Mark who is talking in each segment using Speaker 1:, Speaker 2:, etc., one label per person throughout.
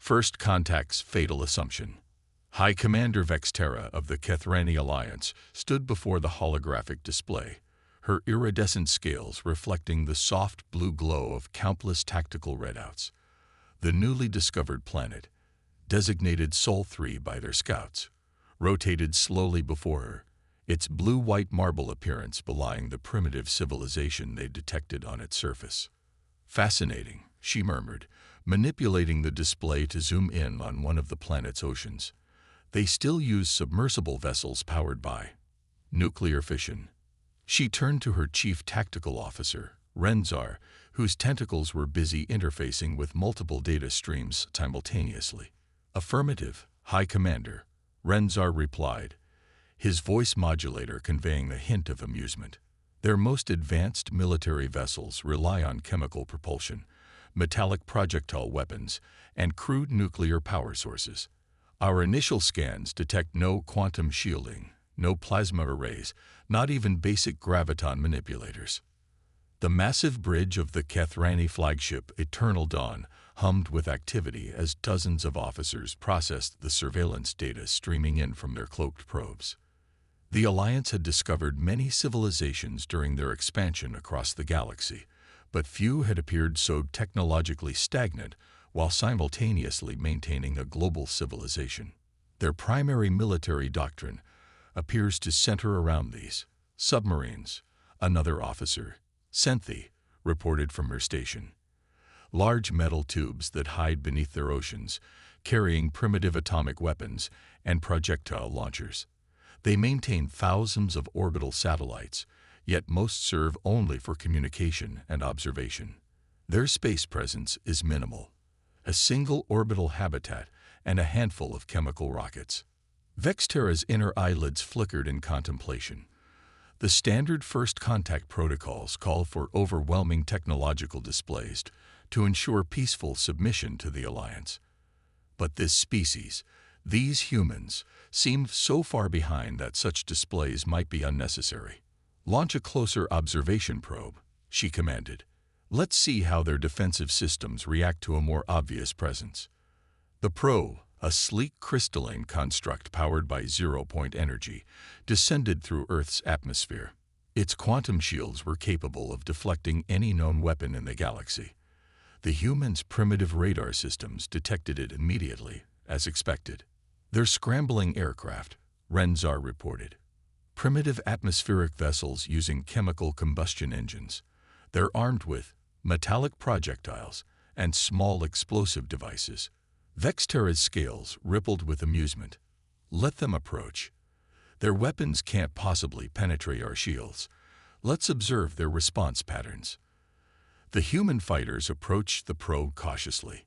Speaker 1: First Contact's fatal assumption. High Commander Vexterra of the Kethrani Alliance stood before the holographic display, her iridescent scales reflecting the soft blue glow of countless tactical readouts. The newly discovered planet, designated Sol 3 by their scouts, rotated slowly before her, its blue-white marble appearance belying the primitive civilization they detected on its surface. "Fascinating," she murmured, manipulating the display to zoom in on one of the planet's oceans. "They still use submersible vessels powered by nuclear fission." She turned to her chief tactical officer, Renzar, whose tentacles were busy interfacing with multiple data streams simultaneously. "Affirmative, High Commander," Renzar replied, his voice modulator conveying a hint of amusement. "Their most advanced military vessels rely on chemical propulsion, metallic projectile weapons, and crude nuclear power sources. Our initial scans detect no quantum shielding, no plasma arrays, not even basic graviton manipulators." The massive bridge of the Kethrani flagship Eternal Dawn hummed with activity as dozens of officers processed the surveillance data streaming in from their cloaked probes. The Alliance had discovered many civilizations during their expansion across the galaxy, but few had appeared so technologically stagnant while simultaneously maintaining a global civilization. Their primary military doctrine appears to center around these submarines, another officer, Senthi, reported from her station. Large metal tubes that hide beneath their oceans, carrying primitive atomic weapons and projectile launchers. They maintain thousands of orbital satellites, yet most serve only for communication and observation. Their space presence is minimal. A single orbital habitat and a handful of chemical rockets. Vexterra's inner eyelids flickered in contemplation. The standard First Contact protocols call for overwhelming technological displays to ensure peaceful submission to the Alliance. But this species, these humans, seemed so far behind that such displays might be unnecessary. "Launch a closer observation probe," she commanded. "Let's see how their defensive systems react to a more obvious presence." The probe, a sleek crystalline construct powered by zero-point energy, descended through Earth's atmosphere. Its quantum shields were capable of deflecting any known weapon in the galaxy. The humans' primitive radar systems detected it immediately, as expected. "They're scrambling aircraft," Renzar reported. "Primitive atmospheric vessels using chemical combustion engines. They're armed with metallic projectiles and small explosive devices." Vexterra's scales rippled with amusement. "Let them approach. Their weapons can't possibly penetrate our shields. Let's observe their response patterns." The human fighters approached the probe cautiously.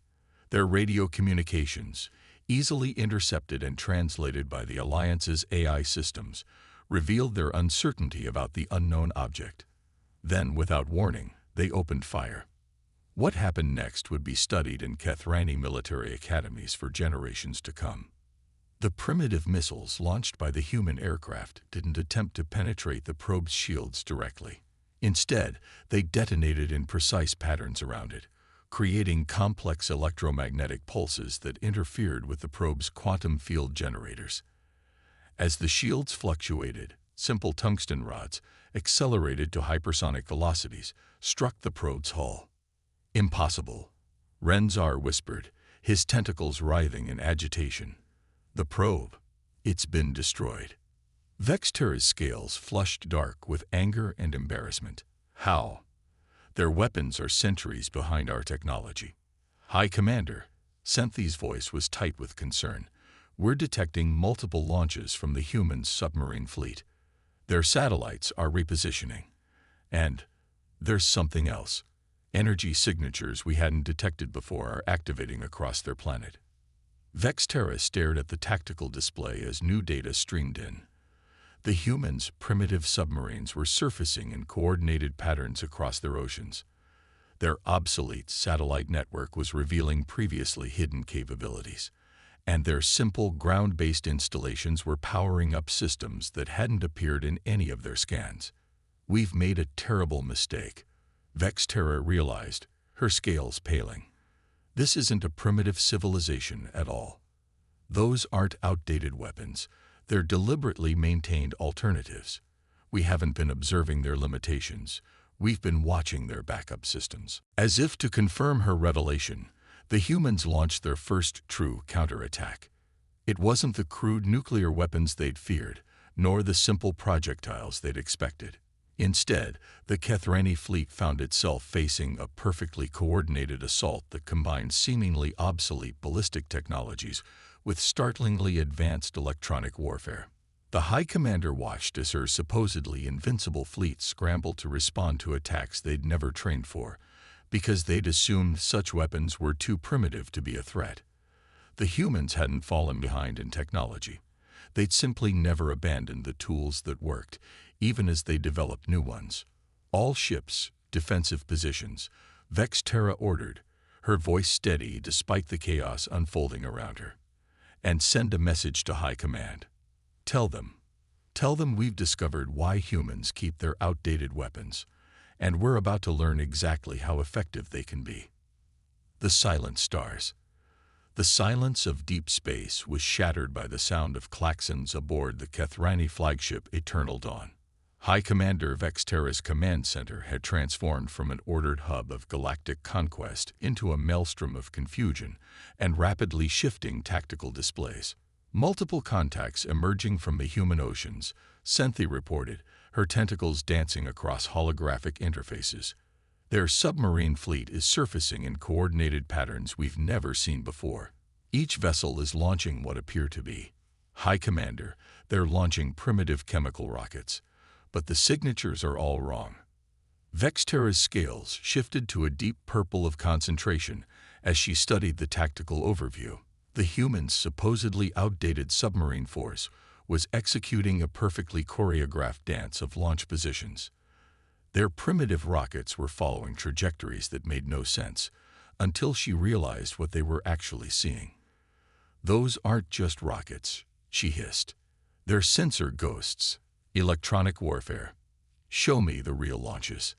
Speaker 1: Their radio communications, easily intercepted and translated by the Alliance's AI systems, revealed their uncertainty about the unknown object. Then, without warning, they opened fire. What happened next would be studied in Kethrani military academies for generations to come. The primitive missiles launched by the human aircraft didn't attempt to penetrate the probe's shields directly. Instead, they detonated in precise patterns around it, creating complex electromagnetic pulses that interfered with the probe's quantum field generators. As the shields fluctuated, simple tungsten rods, accelerated to hypersonic velocities, struck the probe's hull. "Impossible," Renzar whispered, his tentacles writhing in agitation. "The probe, it's been destroyed." Vexterra's scales flushed dark with anger and embarrassment. "How? Their weapons are centuries behind our technology." "High Commander," Senthi's voice was tight with concern, "we're detecting multiple launches from the human submarine fleet. Their satellites are repositioning. And there's something else. Energy signatures we hadn't detected before are activating across their planet." Vexterra stared at the tactical display as new data streamed in. The humans' primitive submarines were surfacing in coordinated patterns across their oceans. Their obsolete satellite network was revealing previously hidden capabilities, and their simple ground-based installations were powering up systems that hadn't appeared in any of their scans. "We've made a terrible mistake," Vexterra realized, her scales paling. This isn't a primitive civilization at all. Those aren't outdated weapons. They're deliberately maintained alternatives. We haven't been observing their limitations. We've been watching their backup systems. As if to confirm her revelation, the humans launched their first true counterattack. It wasn't the crude nuclear weapons they'd feared, nor the simple projectiles they'd expected. Instead, the Kethrani fleet found itself facing a perfectly coordinated assault that combined seemingly obsolete ballistic technologies with startlingly advanced electronic warfare. The High Commander watched as her supposedly invincible fleet scrambled to respond to attacks they'd never trained for, because they'd assumed such weapons were too primitive to be a threat. The humans hadn't fallen behind in technology. They'd simply never abandoned the tools that worked, even as they developed new ones. All ships, defensive positions, Vex Terra ordered, her voice steady despite the chaos unfolding around her. And send a message to High Command. Tell them we've discovered why humans keep their outdated weapons, and we're about to learn exactly how effective they can be. The silent stars. The silence of deep space was shattered by the sound of klaxons aboard the Kethrani flagship Eternal Dawn. High Commander Vex Terra's command center had transformed from an ordered hub of galactic conquest into a maelstrom of confusion and rapidly shifting tactical displays. Multiple contacts emerging from the human oceans, Senthi reported, her tentacles dancing across holographic interfaces. Their submarine fleet is surfacing in coordinated patterns we've never seen before. Each vessel is launching what appear to be. High Commander, they're launching primitive chemical rockets, but the signatures are all wrong. Vex Terra's scales shifted to a deep purple of concentration as she studied the tactical overview. The humans' supposedly outdated submarine force was executing a perfectly choreographed dance of launch positions. Their primitive rockets were following trajectories that made no sense, until she realized what they were actually seeing. Those aren't just rockets, she hissed. They're sensor ghosts, electronic warfare. Show me the real launches.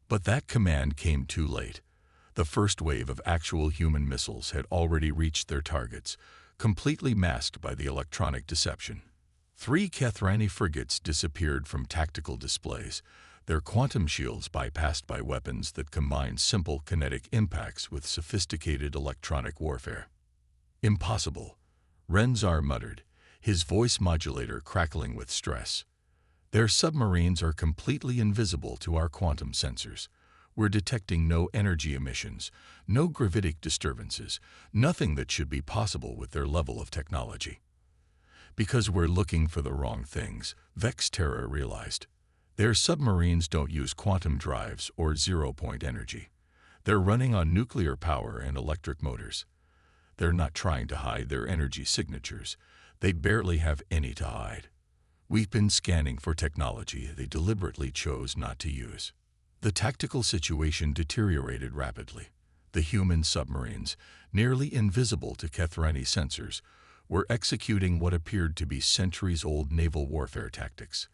Speaker 1: But that command came too late. The first wave of actual human missiles had already reached their targets, completely masked by the electronic deception. 3 Kethrani frigates disappeared from tactical displays, their quantum shields bypassed by weapons that combined simple kinetic impacts with sophisticated electronic warfare. Impossible, Renzar muttered, his voice modulator crackling with stress. Their submarines are completely invisible to our quantum sensors. We're detecting no energy emissions, no gravitic disturbances, nothing that should be possible with their level of technology. Because we're looking for the wrong things, Vex Terra realized. Their submarines don't use quantum drives or zero-point energy. They're running on nuclear power and electric motors. They're not trying to hide their energy signatures. They barely have any to hide. We've been scanning for technology they deliberately chose not to use. The tactical situation deteriorated rapidly. The human submarines, nearly invisible to Kethrani sensors, were executing what appeared to be centuries-old naval warfare tactics.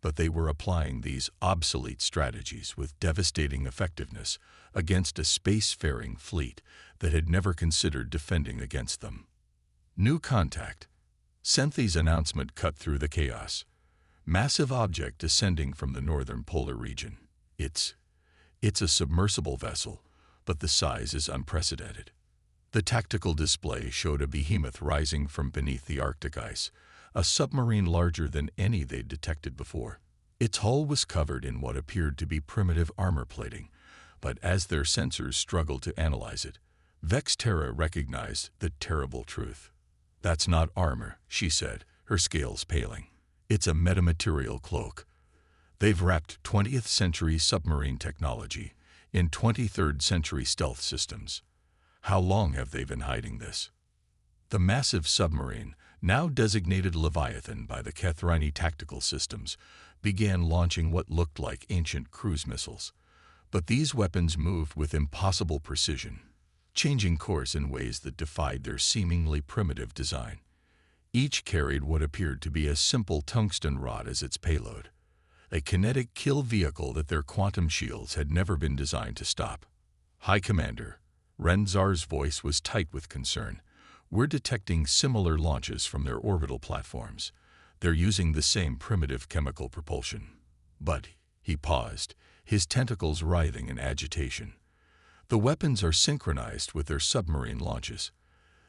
Speaker 1: But they were applying these obsolete strategies with devastating effectiveness against a space-faring fleet that had never considered defending against them. New contact. Senthi's announcement cut through the chaos. Massive object descending from the northern polar region. It's a submersible vessel, but the size is unprecedented. The tactical display showed a behemoth rising from beneath the Arctic ice, a submarine larger than any they'd detected before. Its hull was covered in what appeared to be primitive armor plating, but as their sensors struggled to analyze it, Vex Terra recognized the terrible truth. "That's not armor," she said, her scales paling. "It's a metamaterial cloak. They've wrapped 20th century submarine technology in 23rd century stealth systems. How long have they been hiding this?" The massive submarine, now designated Leviathan by the Kethrani tactical systems, began launching what looked like ancient cruise missiles. But these weapons moved with impossible precision, changing course in ways that defied their seemingly primitive design. Each carried what appeared to be a simple tungsten rod as its payload, a kinetic kill vehicle that their quantum shields had never been designed to stop. "High Commander," Renzar's voice was tight with concern. "We're detecting similar launches from their orbital platforms. They're using the same primitive chemical propulsion." But he paused, his tentacles writhing in agitation. "The weapons are synchronized with their submarine launches.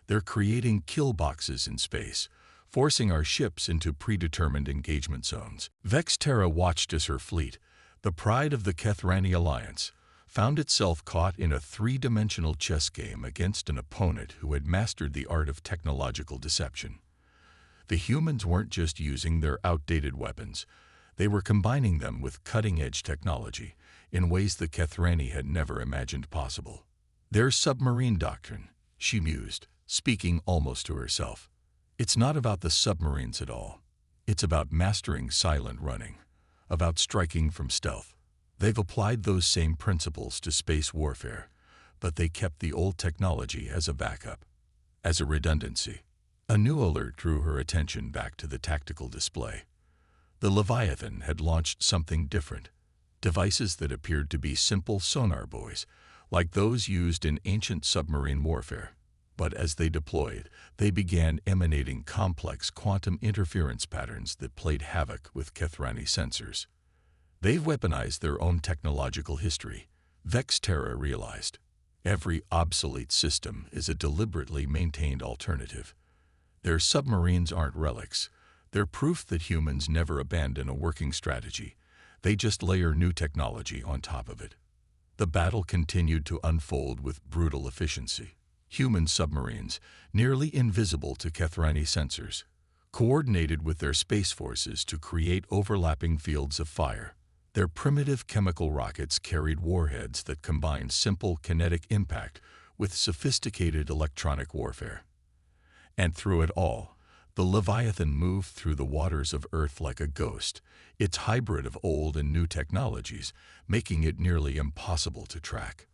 Speaker 1: They're creating kill boxes in space, forcing our ships into predetermined engagement zones." Vexterra watched as her fleet, the pride of the Kethrani Alliance, found itself caught in a three-dimensional chess game against an opponent who had mastered the art of technological deception. The humans weren't just using their outdated weapons, they were combining them with cutting-edge technology in ways the Kethrani had never imagined possible. "Their submarine doctrine," she mused, speaking almost to herself. "It's not about the submarines at all. It's about mastering silent running, about striking from stealth. They've applied those same principles to space warfare, but they kept the old technology as a backup, as a redundancy." A new alert drew her attention back to the tactical display. The Leviathan had launched something different, devices that appeared to be simple sonar buoys, like those used in ancient submarine warfare. But as they deployed, they began emanating complex quantum interference patterns that played havoc with Kethrani sensors. "They've weaponized their own technological history," Vexterra realized. "Every obsolete system is a deliberately maintained alternative. Their submarines aren't relics. They're proof that humans never abandon a working strategy. They just layer new technology on top of it." The battle continued to unfold with brutal efficiency. Human submarines, nearly invisible to Kethrani sensors, coordinated with their space forces to create overlapping fields of fire. Their primitive chemical rockets carried warheads that combined simple kinetic impact with sophisticated electronic warfare. And through it all, the Leviathan moved through the waters of Earth like a ghost, its hybrid of old and new technologies, making it nearly impossible to track.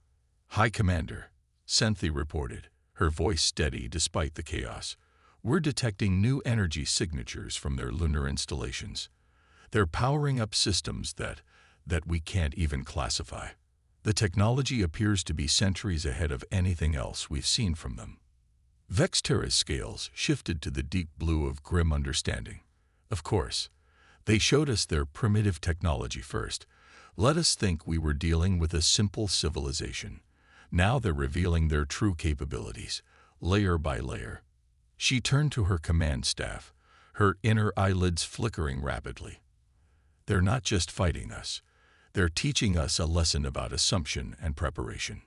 Speaker 1: "High Commander," Senthi reported, her voice steady despite the chaos, "we're detecting new energy signatures from their lunar installations. They're powering up systems that we can't even classify. The technology appears to be centuries ahead of anything else we've seen from them." Vexterra's scales shifted to the deep blue of grim understanding. "Of course. They showed us their primitive technology first. Let us think we were dealing with a simple civilization. Now they're revealing their true capabilities, layer by layer." She turned to her command staff, her inner eyelids flickering rapidly. "They're not just fighting us. They're teaching us a lesson about assumption and preparation."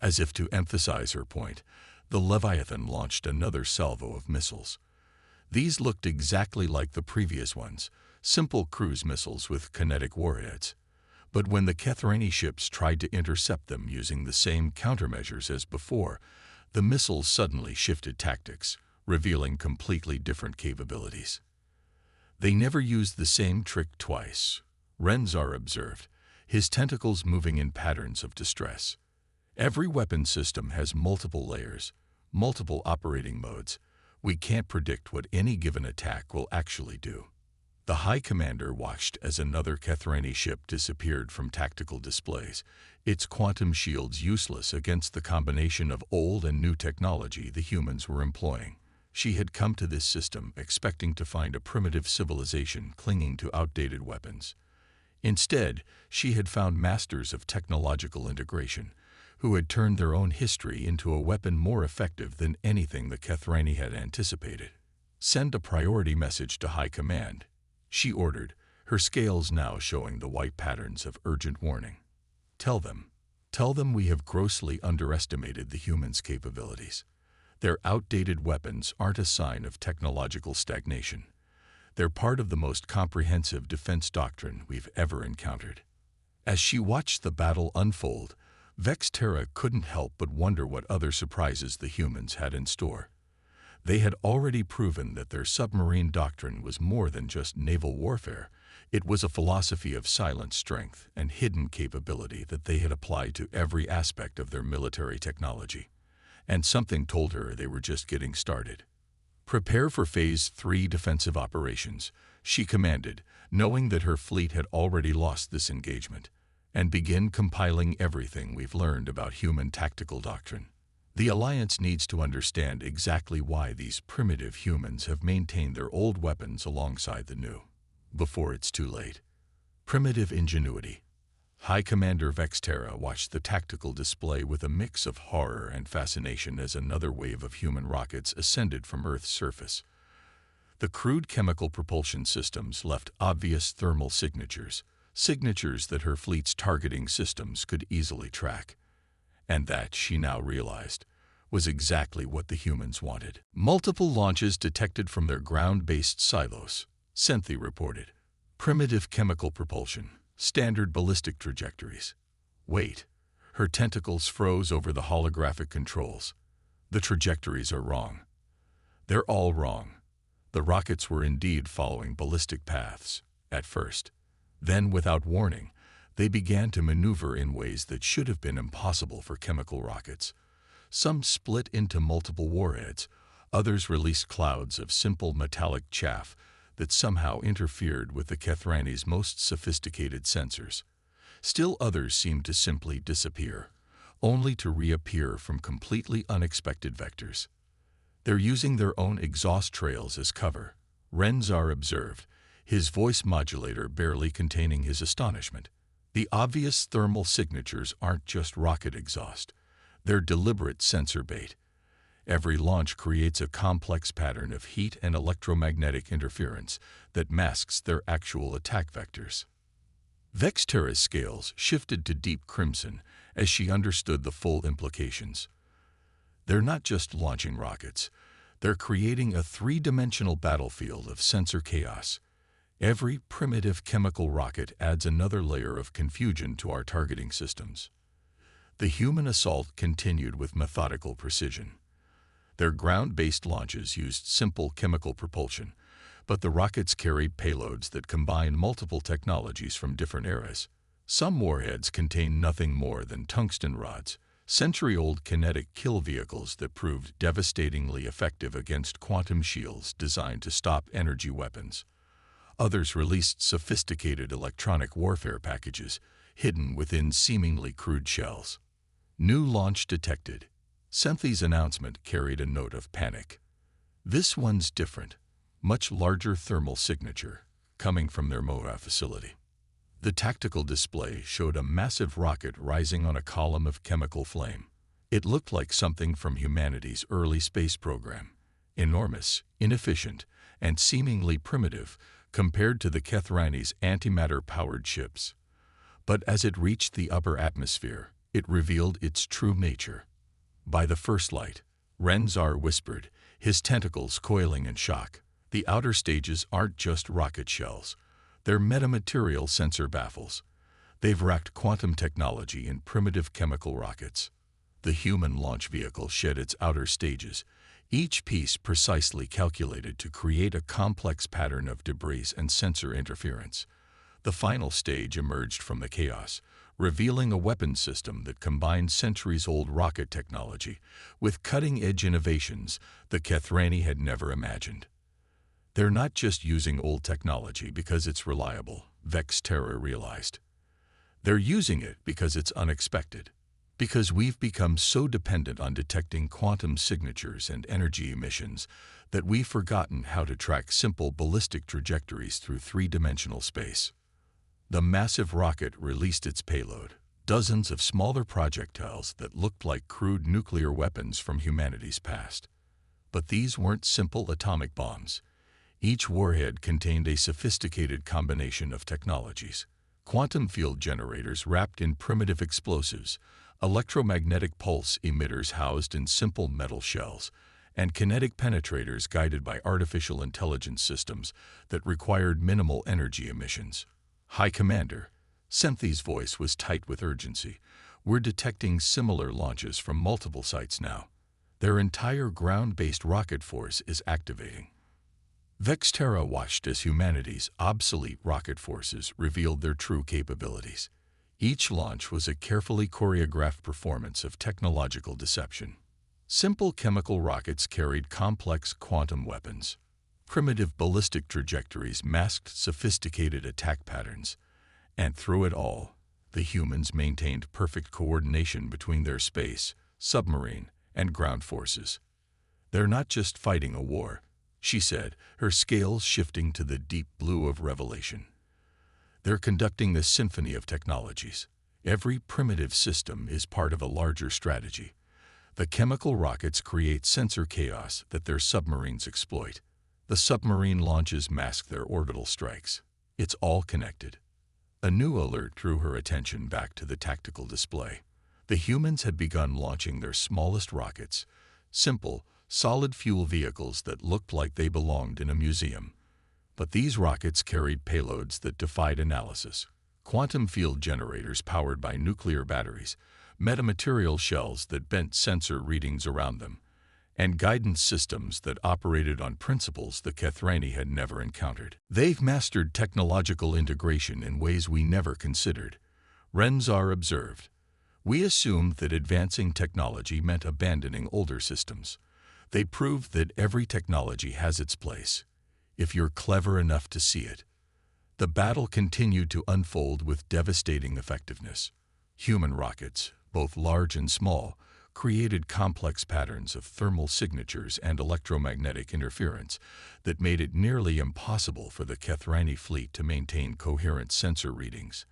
Speaker 1: As if to emphasize her point, the Leviathan launched another salvo of missiles. These looked exactly like the previous ones, simple cruise missiles with kinetic warheads. But when the Kethrani ships tried to intercept them using the same countermeasures as before, the missiles suddenly shifted tactics, revealing completely different capabilities. "They never used the same trick twice," Renzar observed, his tentacles moving in patterns of distress. "Every weapon system has multiple layers, multiple operating modes. We can't predict what any given attack will actually do." The High Commander watched as another Kethrani ship disappeared from tactical displays, its quantum shields useless against the combination of old and new technology the humans were employing. She had come to this system expecting to find a primitive civilization clinging to outdated weapons. Instead, she had found masters of technological integration, who had turned their own history into a weapon more effective than anything the Kethrani had anticipated. "Send a priority message to High Command," she ordered, her scales now showing the white patterns of urgent warning. Tell them we have grossly underestimated the humans' capabilities. Their outdated weapons aren't a sign of technological stagnation. They're part of the most comprehensive defense doctrine we've ever encountered." As she watched the battle unfold, Vexterra couldn't help but wonder what other surprises the humans had in store. They had already proven that their submarine doctrine was more than just naval warfare. It was a philosophy of silent strength and hidden capability that they had applied to every aspect of their military technology. And something told her they were just getting started. "Prepare for Phase 3 defensive operations," she commanded, knowing that her fleet had already lost this engagement, "and begin compiling everything we've learned about human tactical doctrine. The Alliance needs to understand exactly why these primitive humans have maintained their old weapons alongside the new, before it's too late. Primitive Ingenuity. High Commander Vexterra watched the tactical display with a mix of horror and fascination as another wave of human rockets ascended from Earth's surface. The crude chemical propulsion systems left obvious thermal signatures, signatures that her fleet's targeting systems could easily track. And that, she now realized, was exactly what the humans wanted. Multiple launches detected from their ground-based silos, Sci-Fi reported. Primitive chemical propulsion, standard ballistic trajectories. Wait, her tentacles froze over the holographic controls. The trajectories are wrong. They're all wrong. The rockets were indeed following ballistic paths, at first. Then, without warning, they began to maneuver in ways that should have been impossible for chemical rockets. Some split into multiple warheads, others released clouds of simple metallic chaff that somehow interfered with the Kethrani's most sophisticated sensors. Still others seemed to simply disappear, only to reappear from completely unexpected vectors. They're using their own exhaust trails as cover, Renzar observed, his voice modulator barely containing his astonishment. The obvious thermal signatures aren't just rocket exhaust. They're deliberate sensor bait. Every launch creates a complex pattern of heat and electromagnetic interference that masks their actual attack vectors. Vexterra's scales shifted to deep crimson as she understood the full implications. They're not just launching rockets. They're creating a three-dimensional battlefield of sensor chaos. Every primitive chemical rocket adds another layer of confusion to our targeting systems. The human assault continued with methodical precision. Their ground-based launches used simple chemical propulsion, but the rockets carried payloads that combined multiple technologies from different eras. Some warheads contained nothing more than tungsten rods, century-old kinetic kill vehicles that proved devastatingly effective against quantum shields designed to stop energy weapons. Others released sophisticated electronic warfare packages hidden within seemingly crude shells. New launch detected. Sci-Fi's announcement carried a note of panic. This one's different, much larger thermal signature, coming from their Moha facility. The tactical display showed a massive rocket rising on a column of chemical flame. It looked like something from humanity's early space program, enormous, inefficient, and seemingly primitive compared to the Kethrani's antimatter-powered ships. But as it reached the upper atmosphere, it revealed its true nature. By the first light, Renzar whispered, his tentacles coiling in shock. The outer stages aren't just rocket shells. They're metamaterial sensor baffles. They've racked quantum technology in primitive chemical rockets. The human launch vehicle shed its outer stages, each piece precisely calculated to create a complex pattern of debris and sensor interference. The final stage emerged from the chaos, revealing a weapons system that combined centuries-old rocket technology with cutting-edge innovations the Kethrani had never imagined. They're not just using old technology because it's reliable, Vexterra realized. They're using it because it's unexpected, because we've become so dependent on detecting quantum signatures and energy emissions that we've forgotten how to track simple ballistic trajectories through three-dimensional space. The massive rocket released its payload, dozens of smaller projectiles that looked like crude nuclear weapons from humanity's past. But these weren't simple atomic bombs. Each warhead contained a sophisticated combination of technologies. Quantum field generators wrapped in primitive explosives, electromagnetic pulse emitters housed in simple metal shells, and kinetic penetrators guided by artificial intelligence systems that required minimal energy emissions. High Commander, Sci-Fi's voice was tight with urgency. We're detecting similar launches from multiple sites now. Their entire ground-based rocket force is activating. Vexterra watched as humanity's obsolete rocket forces revealed their true capabilities. Each launch was a carefully choreographed performance of technological deception. Simple chemical rockets carried complex quantum weapons. Primitive ballistic trajectories masked sophisticated attack patterns. And through it all, the humans maintained perfect coordination between their space, submarine, and ground forces. "They're not just fighting a war," she said, her scales shifting to the deep blue of revelation. "They're conducting a symphony of technologies. Every primitive system is part of a larger strategy. The chemical rockets create sensor chaos that their submarines exploit. The submarine launches mask their orbital strikes. It's all connected." A new alert drew her attention back to the tactical display. The humans had begun launching their smallest rockets, simple, solid-fuel vehicles that looked like they belonged in a museum. But these rockets carried payloads that defied analysis. Quantum field generators powered by nuclear batteries, metamaterial shells that bent sensor readings around them, and guidance systems that operated on principles the Kethrani had never encountered. "They've mastered technological integration in ways we never considered," Renzar observed. "We assumed that advancing technology meant abandoning older systems. They proved that every technology has its place, if you're clever enough to see it." The battle continued to unfold with devastating effectiveness. Human rockets, both large and small, created complex patterns of thermal signatures and electromagnetic interference that made it nearly impossible for the Kethrani fleet to maintain coherent sensor readings.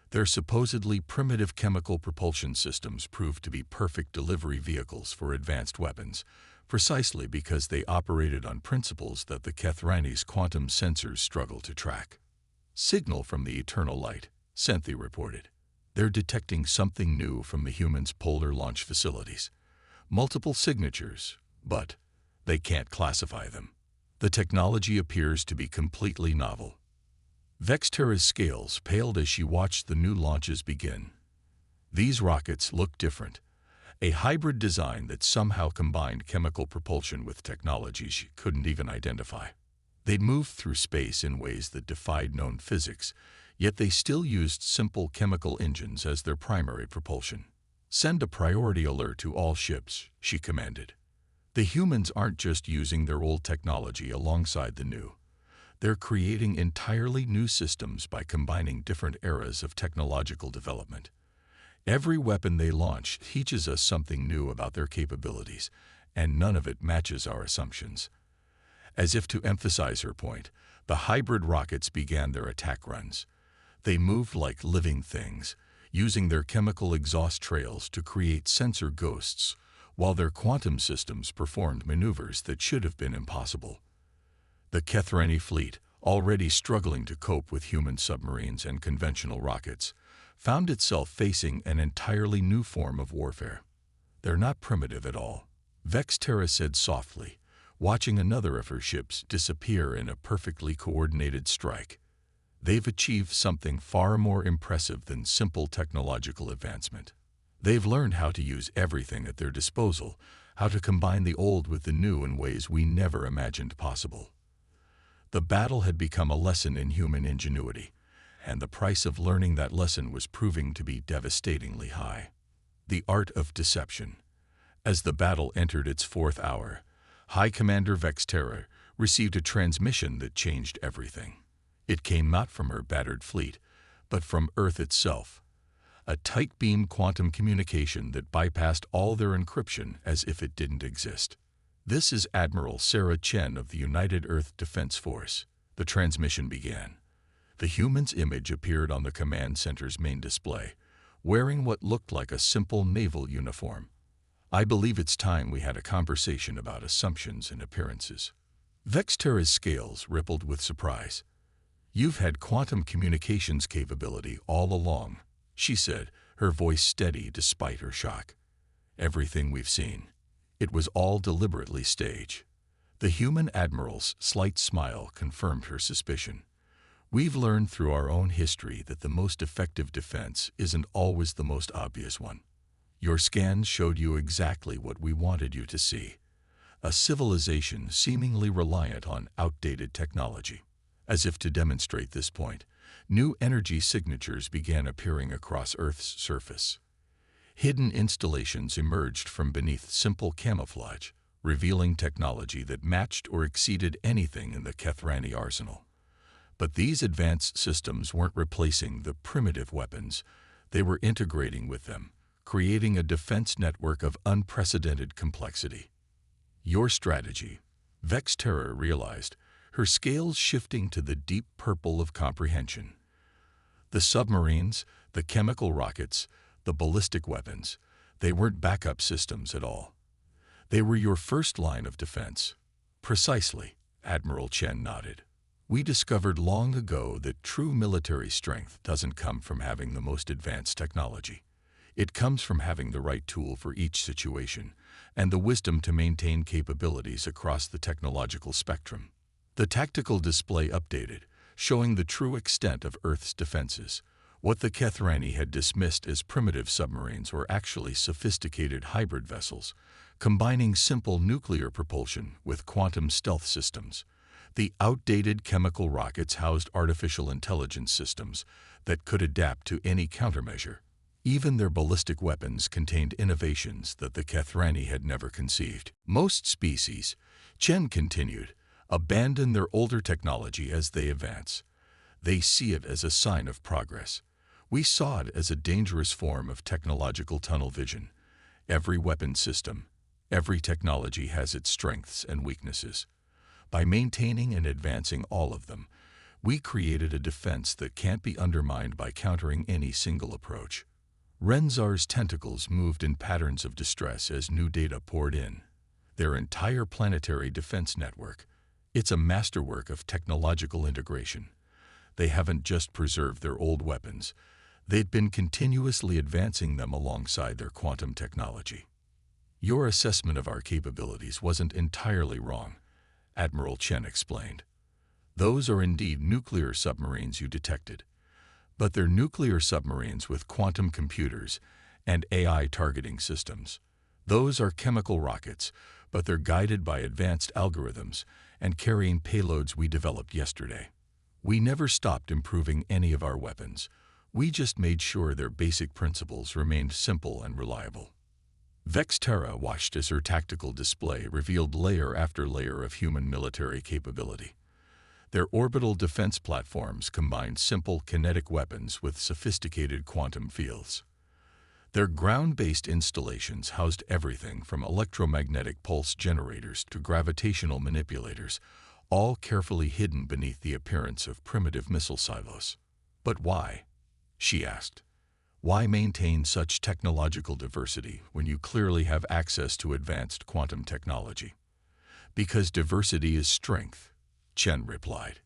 Speaker 1: Their supposedly primitive chemical propulsion systems proved to be perfect delivery vehicles for advanced weapons, precisely because they operated on principles that the Kethrani's quantum sensors struggle to track. "Signal from the eternal light," Senthi reported. "They're detecting something new from the humans' polar launch facilities. Multiple signatures, but they can't classify them. The technology appears to be completely novel." Vexterra's scales paled as she watched the new launches begin. These rockets looked different, a hybrid design that somehow combined chemical propulsion with technology she couldn't even identify. They'd moved through space in ways that defied known physics, yet they still used simple chemical engines as their primary propulsion. "Send a priority alert to all ships," she commanded. "The humans aren't just using their old technology alongside the new. They're creating entirely new systems by combining different eras of technological development. Every weapon they launch teaches us something new about their capabilities, and none of it matches our assumptions." As if to emphasize her point, the hybrid rockets began their attack runs. They moved like living things, using their chemical exhaust trails to create sensor ghosts, while their quantum systems performed maneuvers that should have been impossible. The Kethrani fleet, already struggling to cope with human submarines and conventional rockets, found itself facing an entirely new form of warfare. "They're not primitive at all," Vexterra said softly, watching another of her ships disappear in a perfectly coordinated strike. "They've achieved something far more impressive than simple technological advancement. They've learned how to use everything at their disposal, how to combine the old with the new in ways we never imagined possible." The battle had become a lesson in human ingenuity, and the price of learning that lesson was proving to be devastatingly high. The art of deception. As the battle entered its fourth hour, High Commander Vexterra received a transmission that changed everything. It came not from her battered fleet, but from Earth itself. A tight-beam quantum communication that bypassed all their encryption as if it didn't exist. "This is Admiral Sarah Chen of the United Earth Defense Force," the transmission began. The human's image appeared on the command center's main display, wearing what looked like a simple naval uniform. "I believe it's time we had a conversation about assumptions and appearances." Vexterra's scales rippled with surprise. "You've had quantum communications capability all along," she said, her voice steady despite her shock. "Everything we've seen. It was all deliberately staged." The human admiral's slight smile confirmed her suspicion. "We've learned through our own history that the most effective defense isn't always the most obvious one. Your scans showed you exactly what we wanted you to see. A civilization seemingly reliant on outdated technology." As if to demonstrate this point, new energy signatures began appearing across Earth's surface. Hidden installations emerged from beneath simple camouflage, revealing technology that matched or exceeded anything in the Kethrani arsenal. But these advanced systems weren't replacing the primitive weapons. They were integrating with them, creating a defense network of unprecedented complexity. Your strategy, Vexterra realized, her scales shifting to the deep purple of comprehension. The submarines, the chemical rockets, the ballistic weapons, they weren't backup systems at all. They were your first line of defense. Precisely, Admiral Chen nodded. We discovered long ago that true military strength doesn't come from having the most advanced technology. It comes from having the right tool for each situation and the wisdom to maintain capabilities across the technological spectrum. The tactical display updated, showing the true extent of Earth's defenses. What the Kethrani had dismissed as primitive submarines were actually sophisticated hybrid vessels, combining simple nuclear propulsion with quantum stealth systems. The outdated chemical rockets housed artificial intelligence systems that could adapt to any countermeasure. Even their ballistic weapons contained innovations that the Kethrani had never conceived. Most species, Chen continued, abandon their older technology as they advance. They see it as a sign of progress. We saw it as a dangerous form of technological tunnel vision. Every weapon system, every technology has its strengths and weaknesses. By maintaining and advancing all of them, we created a defense that can't be undermined by countering any single approach. Renzar's tentacles moved in patterns of distress as new data poured in. Their entire planetary defense network, it's a masterwork of technological integration. They haven't just preserved their old weapons, they'd been continuously advancing them alongside their quantum technology. Your assessment of our capabilities wasn't entirely wrong, Admiral Chen explained. Those are indeed nuclear submarines you detected, but they're nuclear submarines with quantum computers and AI targeting systems. Those are chemical rockets, but they're guided by advanced algorithms and carrying payloads we developed yesterday. We never stopped improving any of our weapons. We just made sure their basic principles remained simple and reliable. Vexterra watched as her tactical display revealed layer after layer of human military capability. Their orbital defense platforms combined simple kinetic weapons with sophisticated quantum fields. Their ground-based installations housed everything from electromagnetic pulse generators to gravitational manipulators, all carefully hidden beneath the appearance of primitive missile silos. But why? She asked. Why maintain such technological diversity when you clearly have access to advanced quantum technology? Because diversity is strength, Chen replied.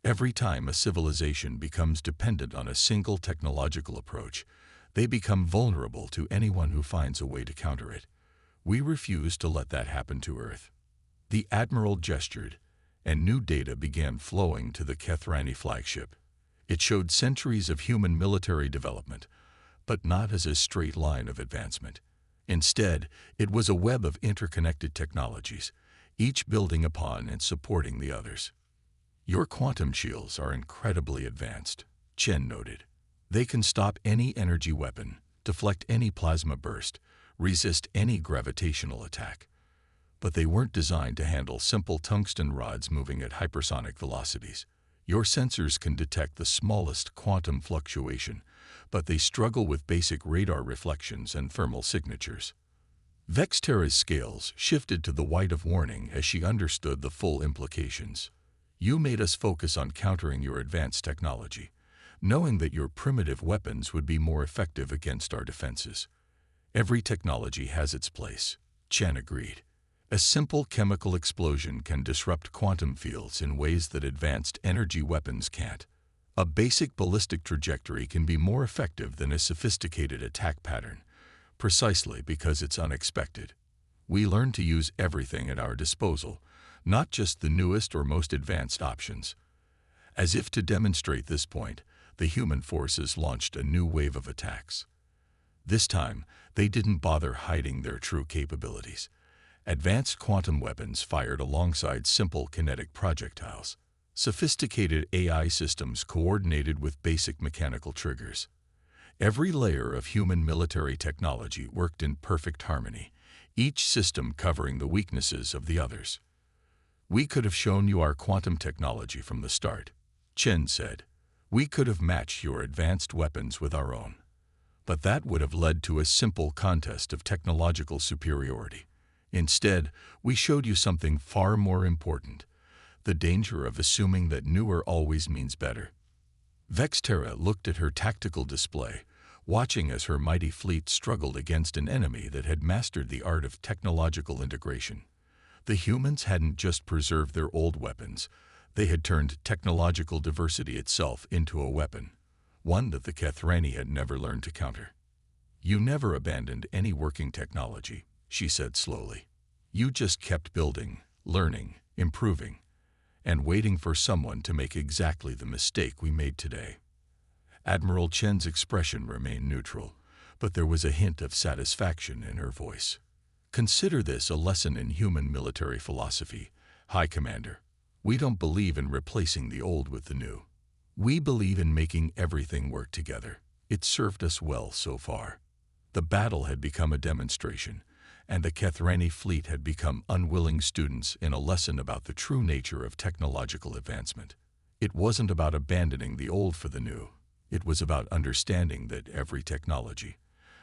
Speaker 1: Every time a civilization becomes dependent on a single technological approach, they become vulnerable to anyone who finds a way to counter it. We refuse to let that happen to Earth. The Admiral gestured, and new data began flowing to the Kethrani flagship. It showed centuries of human military development, but not as a straight line of advancement. Instead, it was a web of interconnected technologies, each building upon and supporting the others. Your quantum shields are incredibly advanced, Chen noted. They can stop any energy weapon, deflect any plasma burst, resist any gravitational attack. But they weren't designed to handle simple tungsten rods moving at hypersonic velocities. Your sensors can detect the smallest quantum fluctuation, but they struggle with basic radar reflections and thermal signatures. Vexterra's scales shifted to the white of warning as she understood the full implications. You made us focus on countering your advanced technology, knowing that your primitive weapons would be more effective against our defenses. Every technology has its place, Chen agreed. A simple chemical explosion can disrupt quantum fields in ways that advanced energy weapons can't. A basic ballistic trajectory can be more effective than a sophisticated attack pattern, precisely because it's unexpected. We learn to use everything at our disposal, not just the newest or most advanced options. As if to demonstrate this point, the human forces launched a new wave of attacks. This time, they didn't bother hiding their true capabilities. Advanced quantum weapons fired alongside simple kinetic projectiles. Sophisticated AI systems coordinated with basic mechanical triggers. Every layer of human military technology worked in perfect harmony, each system covering the weaknesses of the others. We could have shown you our quantum technology from the start, Chen said. We could have matched your advanced weapons with our own. But that would have led to a simple contest of technological superiority. Instead, we showed you something far more important: the danger of assuming that newer always means better. Vexterra looked at her tactical display, watching as her mighty fleet struggled against an enemy that had mastered the art of technological integration. The humans hadn't just preserved their old weapons, they had turned technological diversity itself into a weapon, one that the Kethrani had never learned to counter. "You never abandoned any working technology," she said slowly. "You just kept building, learning, improving, and waiting for someone to make exactly the mistake we made today." Admiral Chen's expression remained neutral, but there was a hint of satisfaction in her voice. "Consider this a lesson in human military philosophy, High Commander. We don't believe in replacing the old with the new. We believe in making everything work together. It's served us well so far." The battle had become a demonstration, and the Kethrani fleet had become unwilling students in a lesson about the true nature of technological advancement. It wasn't about abandoning the old for the new. It was about understanding that every technology,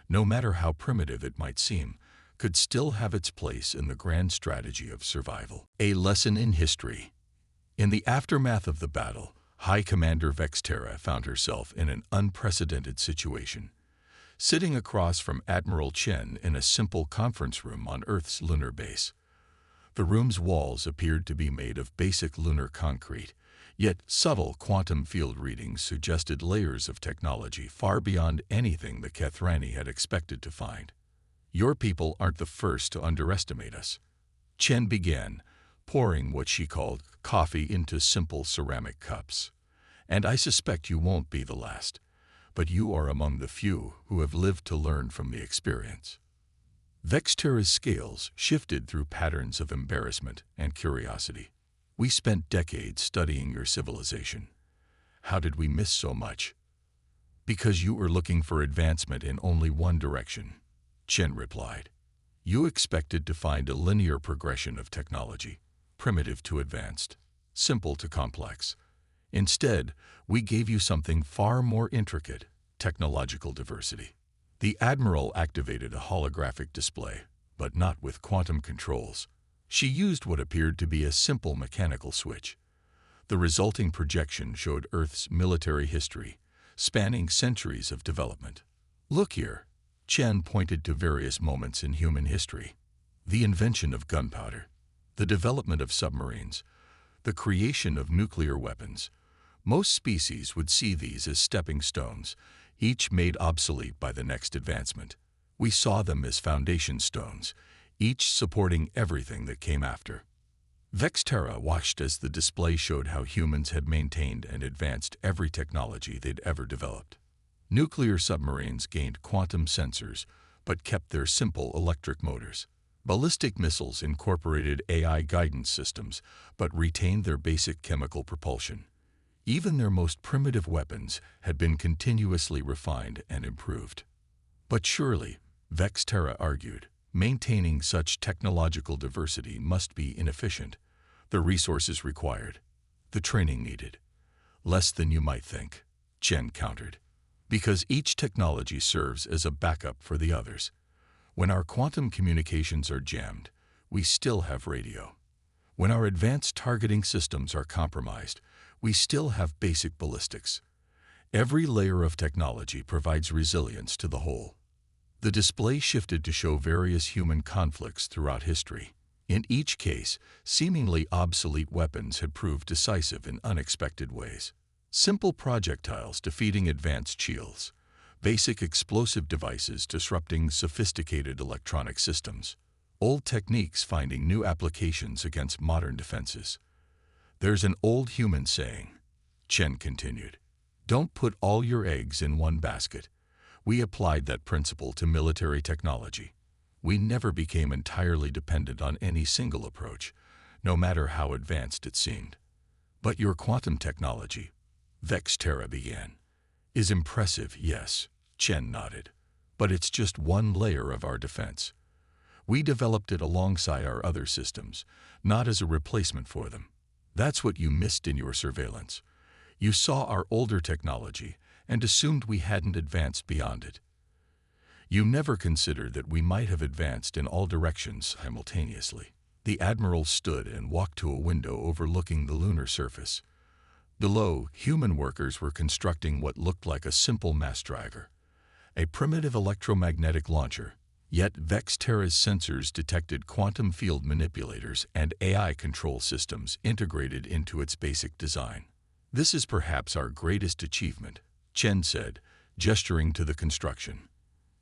Speaker 1: no matter how primitive it might seem, could still have its place in the grand strategy of survival. A lesson in history. In the aftermath of the battle, High Commander Vexterra found herself in an unprecedented situation. Sitting across from Admiral Chen in a simple conference room on Earth's lunar base. The room's walls appeared to be made of basic lunar concrete, yet subtle quantum field readings suggested layers of technology far beyond anything the Kethrani had expected to find. "Your people aren't the first to underestimate us," Chen began, pouring what she called coffee into simple ceramic cups. "And I suspect you won't be the last. But you are among the few who have lived to learn from the experience." Vexterra's scales shifted through patterns of embarrassment and curiosity. "We spent decades studying your civilization. How did we miss so much?" "Because you were looking for advancement in only one direction," Chen replied. "You expected to find a linear progression of technology, primitive to advanced, simple to complex. Instead, we gave you something far more intricate: technological diversity." The Admiral activated a holographic display, but not with quantum controls. She used what appeared to be a simple mechanical switch. The resulting projection showed Earth's military history, spanning centuries of development. "Look here," Chen pointed to various moments in human history. The invention of gunpowder, the development of submarines, the creation of nuclear weapons. Most species would see these as stepping stones, each made obsolete by the next advancement. We saw them as foundation stones, each supporting everything that came after. Vexterra watched as the display showed how humans had maintained and advanced every technology they'd ever developed. Nuclear submarines gained quantum sensors, but kept their simple electric motors. Ballistic missiles incorporated AI guidance systems, but retained their basic chemical propulsion. Even their most primitive weapons had been continuously refined and improved. But surely, Vexterra argued, maintaining such technological diversity must be inefficient. The resources required, the training needed. Less than you might think, Chen countered. Because each technology serves as a backup for the others. When our quantum communications are jammed, we still have radio. When our advanced targeting systems are compromised, we still have basic ballistics. Every layer of technology provides resilience to the whole. The display shifted to show various human conflicts throughout history. In each case, seemingly obsolete weapons had proved decisive in unexpected ways. Simple projectiles defeating advanced shields, basic explosive devices disrupting sophisticated electronic systems, old techniques finding new applications against modern defenses. "There's an old human saying," Chen continued, "don't put all your eggs in one basket." We applied that principle to military technology. We never became entirely dependent on any single approach, no matter how advanced it seemed. "But your quantum technology," Vexterra began, "is impressive, yes," Chen nodded. "But it's just one layer of our defense. We developed it alongside our other systems, not as a replacement for them. That's what you missed in your surveillance. You saw our older technology and assumed we hadn't advanced beyond it. You never considered that we might have advanced in all directions simultaneously. The Admiral stood and walked to a window overlooking the lunar surface. Below, human workers were constructing what looked like a simple mass driver, a primitive electromagnetic launcher. Yet Vexterra's sensors detected quantum field manipulators and AI control systems integrated into its basic design. "This is perhaps our greatest achievement," Chen said, gesturing to the construction.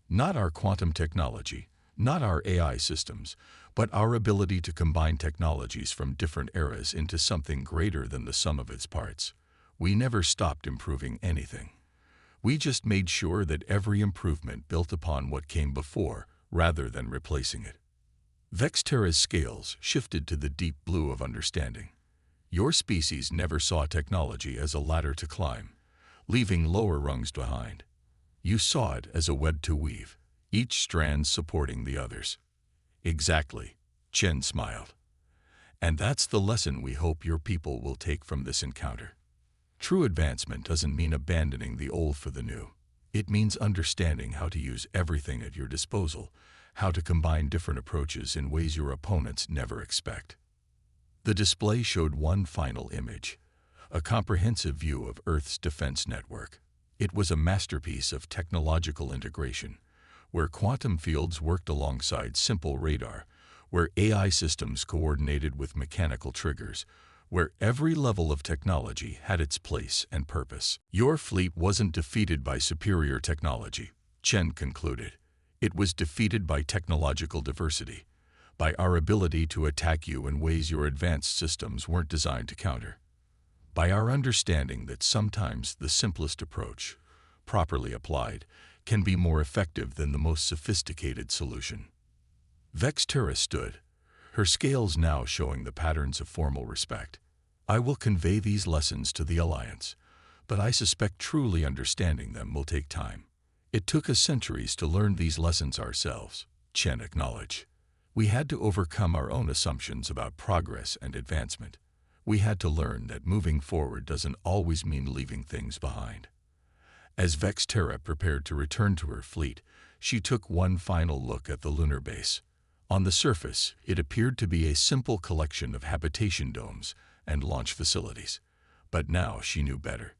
Speaker 1: "Not our quantum technology, not our AI systems, but our ability to combine technologies from different eras into something greater than the sum of its parts. We never stopped improving anything. We just made sure that every improvement built upon what came before, rather than replacing it." Vexterra's scales shifted to the deep blue of understanding. "Your species never saw technology as a ladder to climb, leaving lower rungs behind. You saw it as a web to weave, each strand supporting the others." "Exactly," Chen smiled. "And that's the lesson we hope your people will take from this encounter. True advancement doesn't mean abandoning the old for the new. It means understanding how to use everything at your disposal, how to combine different approaches in ways your opponents never expect." The display showed one final image, a comprehensive view of Earth's defense network. It was a masterpiece of technological integration, where quantum fields worked alongside simple radar, where AI systems coordinated with mechanical triggers, where every level of technology had its place and purpose. "Your fleet wasn't defeated by superior technology," Chen concluded. "It was defeated by technological diversity, by our ability to attack you in ways your advanced systems weren't designed to counter, by our understanding that sometimes the simplest approach, properly applied, can be more effective than the most sophisticated solution." Vexterra stood, her scales now showing the patterns of formal respect. "I will convey these lessons to the Alliance, but I suspect truly understanding them will take time. It took us centuries to learn these lessons ourselves," Chen acknowledged. "We had to overcome our own assumptions about progress and advancement. We had to learn that moving forward doesn't always mean leaving things behind." As Vexterra prepared to return to her fleet, she took one final look at the lunar base. On the surface, it appeared to be a simple collection of habitation domes and launch facilities. But now she knew better.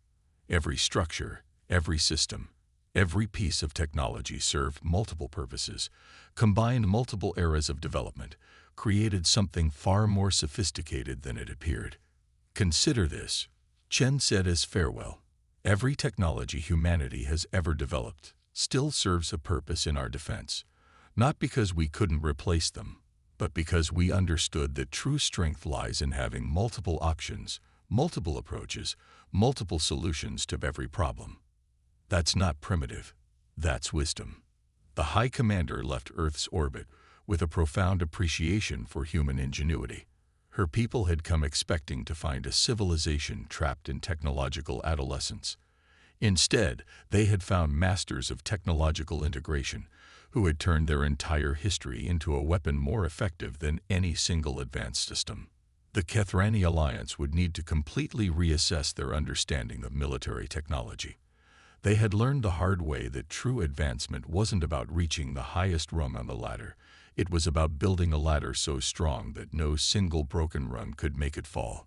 Speaker 1: Every structure, every system, every piece of technology served multiple purposes, combined multiple eras of development, created something far more sophisticated than it appeared. "Consider this," Chen said as farewell. "Every technology humanity has ever developed still serves a purpose in our defense. Not because we couldn't replace them, but because we understood that true strength lies in having multiple options, multiple approaches, multiple solutions to every problem. That's not primitive, that's wisdom." The High Commander left Earth's orbit with a profound appreciation for human ingenuity. Her people had come expecting to find a civilization trapped in technological adolescence. Instead, they had found masters of technological integration, who had turned their entire history into a weapon more effective than any single advanced system. The Kethrani Alliance would need to completely reassess their understanding of military technology. They had learned the hard way that true advancement wasn't about reaching the highest rung on the ladder. It was about building a ladder so strong that no single broken rung could make it fall.